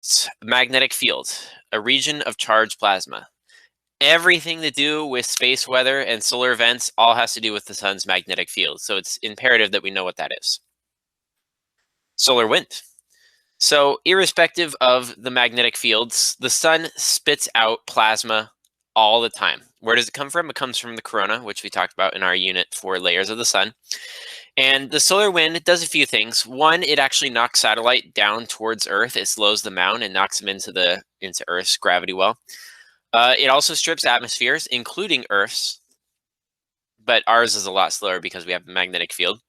First, magnetic field, a region of charged plasma. Everything to do with space weather and solar events all has to do with the sun's magnetic field, so it's imperative that we know what that is. Solar wind. So, irrespective of the magnetic fields, the sun spits out plasma all the time. Where does it come from? It comes from the corona, which we talked about in our unit for layers of the sun. And the solar wind does a few things. One, it actually knocks satellite down towards Earth. It slows them down and knocks them into Earth's gravity well. It also strips atmospheres, including Earth's, but ours is a lot slower because we have a magnetic field.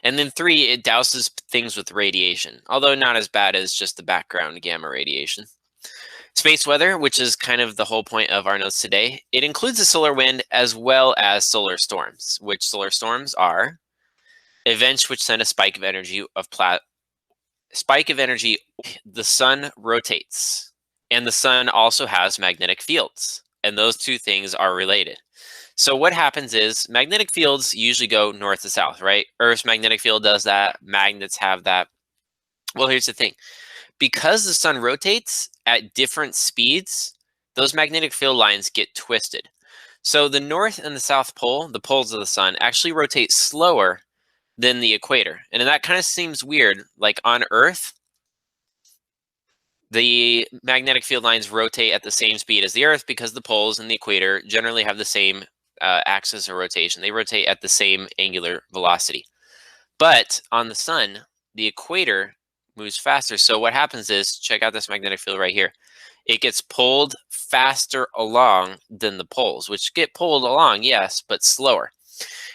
And then three, it douses things with radiation, although not as bad as just the background gamma radiation. Space weather, which is kind of the whole point of our notes today, it includes the solar wind as well as solar storms, which solar storms are events which send a spike of energy the sun rotates, and the sun also has magnetic fields, and those two things are related. So what happens is magnetic fields usually go north to south, right? Earth's magnetic field does that. Magnets have that. Well, here's the thing. Because the sun rotates at different speeds, those magnetic field lines get twisted. So the north and the south pole, the poles of the sun, actually rotate slower than the equator. And that kind of seems weird. Like on Earth, the magnetic field lines rotate at the same speed as the Earth because the poles and the equator generally have the same axis of rotation. They rotate at the same angular velocity. But on the sun, the equator moves faster. So what happens is, check out this magnetic field right here. It gets pulled faster along than the poles, which get pulled along, yes, but slower.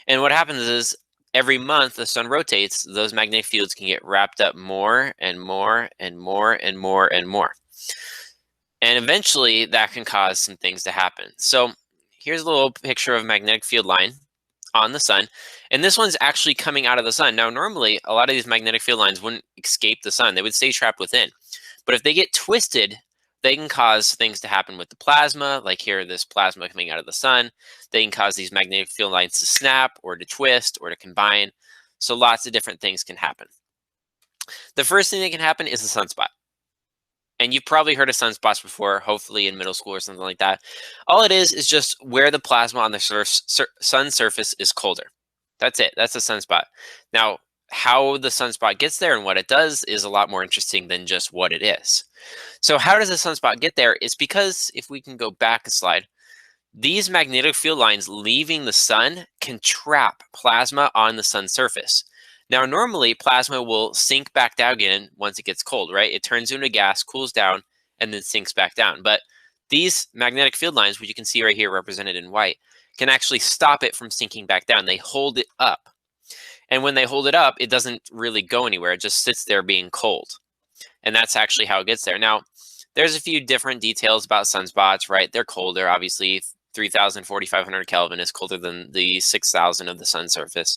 And what happens is, every month the sun rotates, those magnetic fields can get wrapped up more and more and more and more and more. And eventually that can cause some things to happen. So here's a little picture of a magnetic field line on the sun. And this one's actually coming out of the sun. Now, normally, a lot of these magnetic field lines wouldn't escape the sun. They would stay trapped within. But if they get twisted, they can cause things to happen with the plasma, like here, this plasma coming out of the sun. They can cause these magnetic field lines to snap or to twist or to combine. So lots of different things can happen. The first thing that can happen is a sunspot. And you've probably heard of sunspots before, hopefully in middle school or something like that. All it is just where the plasma on the sun surface is colder. That's it. That's a sunspot. Now, how the sunspot gets there and what it does is a lot more interesting than just what it is. So how does a sunspot get there? It's because, if we can go back a slide, these magnetic field lines leaving the sun can trap plasma on the sun's surface. Now, normally, plasma will sink back down again once it gets cold, right? It turns into gas, cools down, and then sinks back down. But these magnetic field lines, which you can see right here represented in white, can actually stop it from sinking back down. They hold it up. And when they hold it up, it doesn't really go anywhere. It just sits there being cold. And that's actually how it gets there. Now, there's a few different details about sunspots, right? They're colder, obviously. 3,000, 4,500 Kelvin is colder than the 6,000 of the sun's surface.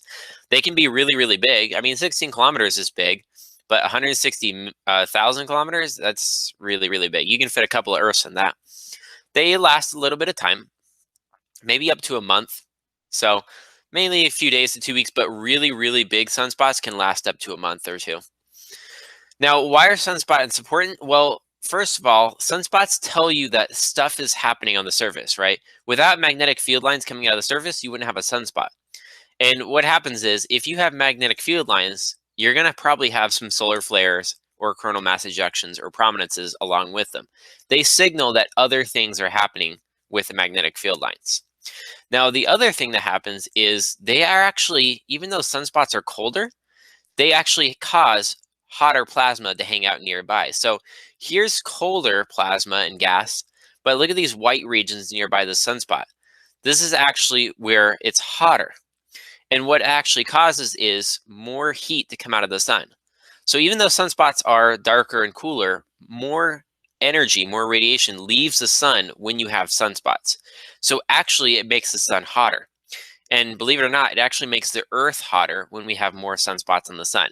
They can be really, really big. I mean, 16 kilometers is big, but 160,000 kilometers, that's really, really big. You can fit a couple of Earths in that. They last a little bit of time, maybe up to a month. So mainly a few days to 2 weeks, but really, really big sunspots can last up to a month or two. Now, why are sunspots important? Well, first of all, sunspots tell you that stuff is happening on the surface, right? Without magnetic field lines coming out of the surface, you wouldn't have a sunspot. And what happens is, if you have magnetic field lines, you're going to probably have some solar flares or coronal mass ejections or prominences along with them. They signal that other things are happening with the magnetic field lines. Now, the other thing that happens is they are actually, even though sunspots are colder, they actually cause hotter plasma to hang out nearby. So here's colder plasma and gas, but look at these white regions nearby the sunspot. This is actually where it's hotter. And what actually causes is more heat to come out of the sun. So even though sunspots are darker and cooler, more energy, more radiation leaves the sun when you have sunspots. So actually it makes the sun hotter. And believe it or not, it actually makes the Earth hotter when we have more sunspots on the sun.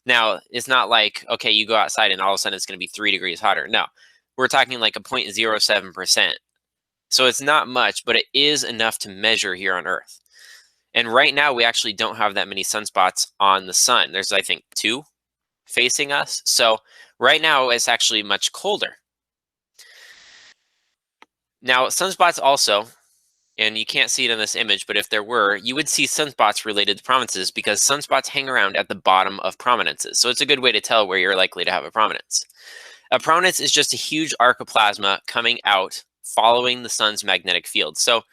Now, it's not like, okay, you go outside and all of a sudden it's going to be 3 degrees hotter. No, we're talking like a 0.07%. So it's not much, but it is enough to measure here on Earth. And right now, we actually don't have that many sunspots on the sun. There's, I think, 2. facing us. So right now it's actually much colder. Now, sunspots also, and you can't see it in this image, but if there were, you would see sunspots related to prominences because sunspots hang around at the bottom of prominences. So it's a good way to tell where you're likely to have a prominence. A prominence is just a huge arc of plasma coming out following the sun's magnetic field. So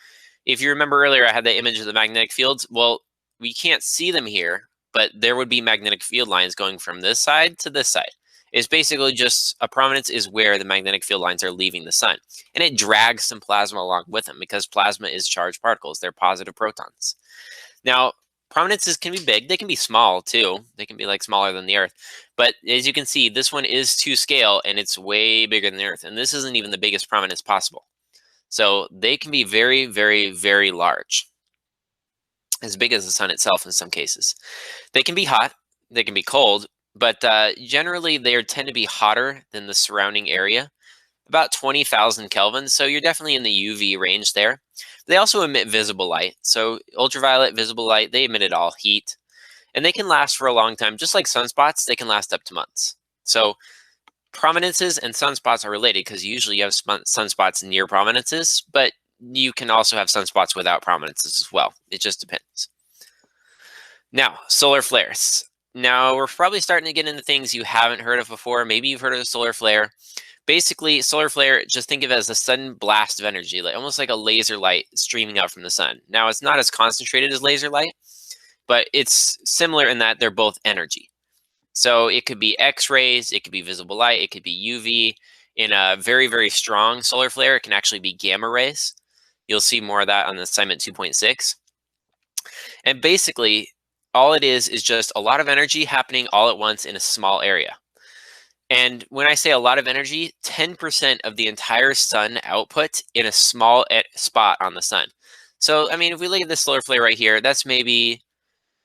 if you remember earlier, I had the image of the magnetic fields. Well, we can't see them here, but there would be magnetic field lines going from this side to this side. It's basically just a prominence is where the magnetic field lines are leaving the sun. And it drags some plasma along with them because plasma is charged particles. They're positive protons. Now, prominences can be big. They can be small too. They can be like smaller than the Earth. But as you can see, this one is to scale and it's way bigger than the Earth. And this isn't even the biggest prominence possible. So they can be very, very, very large, as big as the sun itself in some cases. They can be hot, they can be cold, but generally they tend to be hotter than the surrounding area, about 20,000 Kelvin. So you're definitely in the UV range there. They also emit visible light. So ultraviolet, visible light, they emit all heat. And they can last for a long time. Just like sunspots, they can last up to months. So prominences and sunspots are related because usually you have sunspots near prominences, but you can also have sunspots without prominences as well. It just depends. Now, solar flares. Now, we're probably starting to get into things you haven't heard of before. Maybe you've heard of a solar flare. Basically, solar flare, just think of it as a sudden blast of energy, like almost like a laser light streaming out from the sun. Now, it's not as concentrated as laser light, but it's similar in that they're both energy. So it could be X-rays, it could be visible light, it could be UV. In a very, very strong solar flare, it can actually be gamma rays. You'll see more of that on the assignment 2.6. And basically, all it is just a lot of energy happening all at once in a small area. And when I say a lot of energy, 10% of the entire sun output in a small spot on the sun. So, I mean, if we look at this solar flare right here, that's maybe,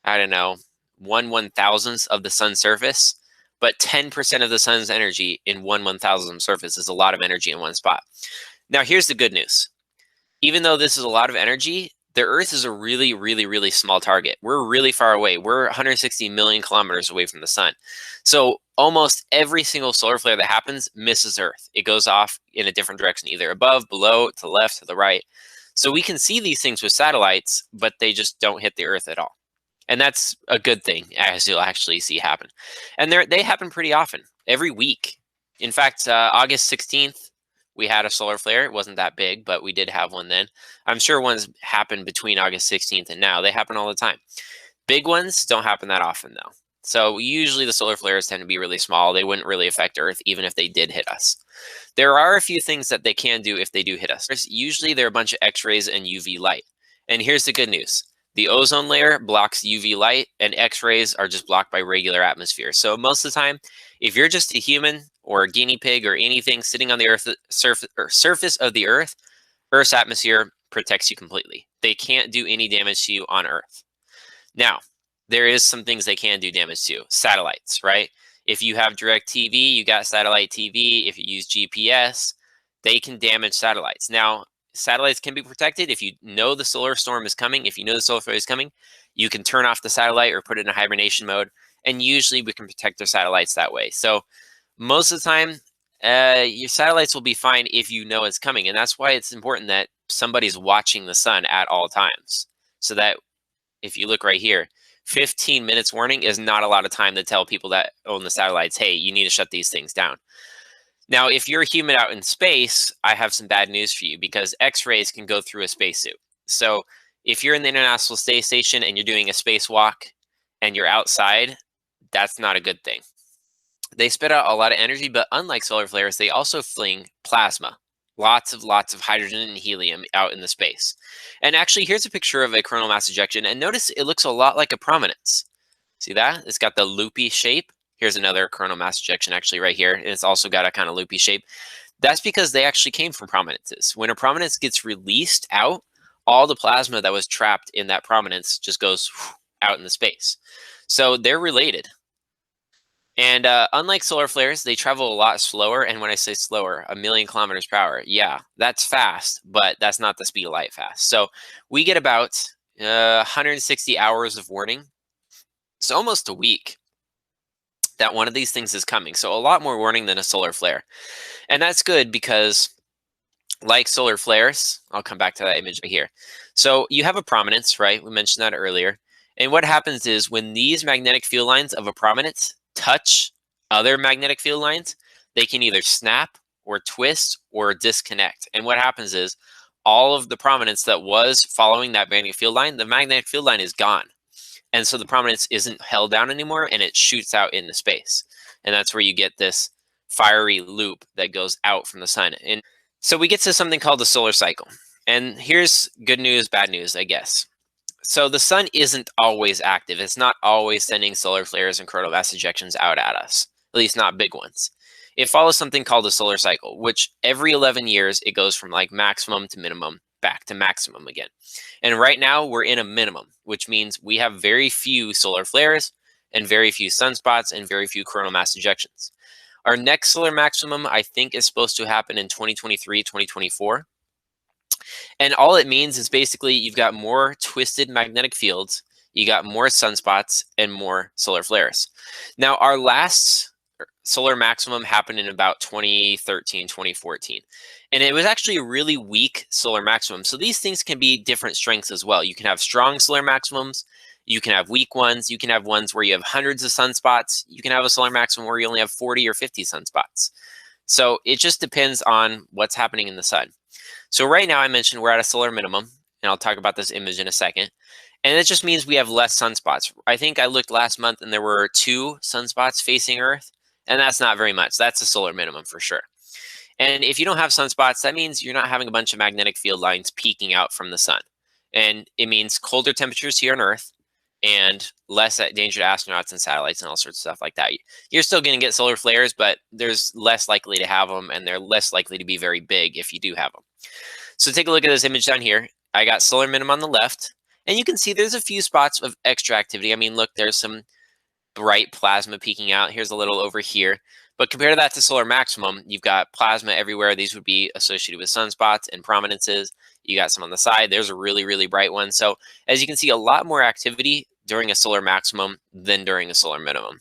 I don't know, 1/1000th of the sun's surface, but 10% of the sun's energy in 1/1000th surface is a lot of energy in one spot. Now, here's the good news. Even though this is a lot of energy, the Earth is a really, really, really small target. We're really far away. We're 160 million kilometers away from the sun. So almost every single solar flare that happens misses Earth. It goes off in a different direction, either above, below, to the left, to the right. So we can see these things with satellites, but they just don't hit the Earth at all. And that's a good thing, as you'll actually see happen. And they happen pretty often, every week. In fact, August 16th, we had a solar flare. It wasn't that big, but we did have one then. I'm sure ones happened between August 16th and now. They happen all the time. Big ones don't happen that often, though. So usually the solar flares tend to be really small. They wouldn't really affect Earth, even if they did hit us. There are a few things that they can do if they do hit us. Usually they're a bunch of X-rays and UV light. And here's the good news. The ozone layer blocks UV light, and X-rays are just blocked by regular atmosphere. So most of the time, if you're just a human or a guinea pig or anything sitting on the surface of the Earth, Earth's atmosphere protects you completely. They can't do any damage to you on Earth. Now, there is some things they can do damage to. Satellites, right? If you have direct TV, you got satellite TV. If you use GPS, they can damage satellites. Now, satellites can be protected if you know the solar storm is coming. If you know the solar flare is coming, you can turn off the satellite or put it in a hibernation mode. And usually we can protect our satellites that way. So most of the time, your satellites will be fine if you know it's coming. And that's why it's important that somebody's watching the sun at all times. So that if you look right here, 15 minutes warning is not a lot of time to tell people that own the satellites, hey, you need to shut these things down. Now, if you're a human out in space, I have some bad news for you because X-rays can go through a spacesuit. So if you're in the International Space Station and you're doing a spacewalk and you're outside, that's not a good thing. They spit out a lot of energy, but unlike solar flares, they also fling plasma. Lots of hydrogen and helium out in the space. And actually, here's a picture of a coronal mass ejection. And notice it looks a lot like a prominence. See that? It's got the loopy shape. Here's another coronal mass ejection actually right here. And it's also got a kind of loopy shape. That's because they actually came from prominences. When a prominence gets released out, all the plasma that was trapped in that prominence just goes out in the space. So they're related. And unlike solar flares, they travel a lot slower. And when I say slower, 1,000,000 kilometers per hour. Yeah, that's fast, but that's not the speed of light fast. So we get about 160 hours of warning. It's almost a week. that one of these things is coming. So a lot more warning than a solar flare. And that's good because, like solar flares, I'll come back to that image right here. So you have a prominence, right? We mentioned that earlier. And what happens is when these magnetic field lines of a prominence touch other magnetic field lines, they can either snap or twist or disconnect. And what happens is all of the prominence that was following that magnetic field line, the magnetic field line is gone. And so the prominence isn't held down anymore and it shoots out into space. And that's where you get this fiery loop that goes out from the sun. And so we get to something called the solar cycle. And here's good news, bad news, I guess. So the sun isn't always active. It's not always sending solar flares and coronal mass ejections out at us, at least not big ones. It follows something called the solar cycle, which every 11 years, it goes from like maximum to minimum back to maximum again. And right now we're in a minimum, which means we have very few solar flares and very few sunspots and very few coronal mass ejections. Our next solar maximum, I think, is supposed to happen in 2023, 2024. And all it means is basically you've got more twisted magnetic fields, you got more sunspots, and more solar flares. Now, our last solar maximum happened in about 2013, 2014. And it was actually a really weak solar maximum. So these things can be different strengths as well. You can have strong solar maximums, you can have weak ones, you can have ones where you have hundreds of sunspots, you can have a solar maximum where you only have 40 or 50 sunspots. So it just depends on what's happening in the sun. So right now I mentioned we're at a solar minimum, and I'll talk about this image in a second. And it just means we have less sunspots. I think I looked last month and there were 2 sunspots facing Earth, and that's not very much. That's a solar minimum for sure. And if you don't have sunspots, that means you're not having a bunch of magnetic field lines peeking out from the sun. And it means colder temperatures here on Earth and less danger to astronauts and satellites and all sorts of stuff like that. You're still going to get solar flares, but there's less likely to have them, and they're less likely to be very big if you do have them. So take a look at this image down here. I got solar minimum on the left, and you can see there's a few spots of extra activity. I mean, look, there's some bright plasma peeking out. Here's a little over here. But compare that to solar maximum, you've got plasma everywhere. These would be associated with sunspots and prominences. You got some on the side. There's a really, really bright one. So as you can see, a lot more activity during a solar maximum than during a solar minimum.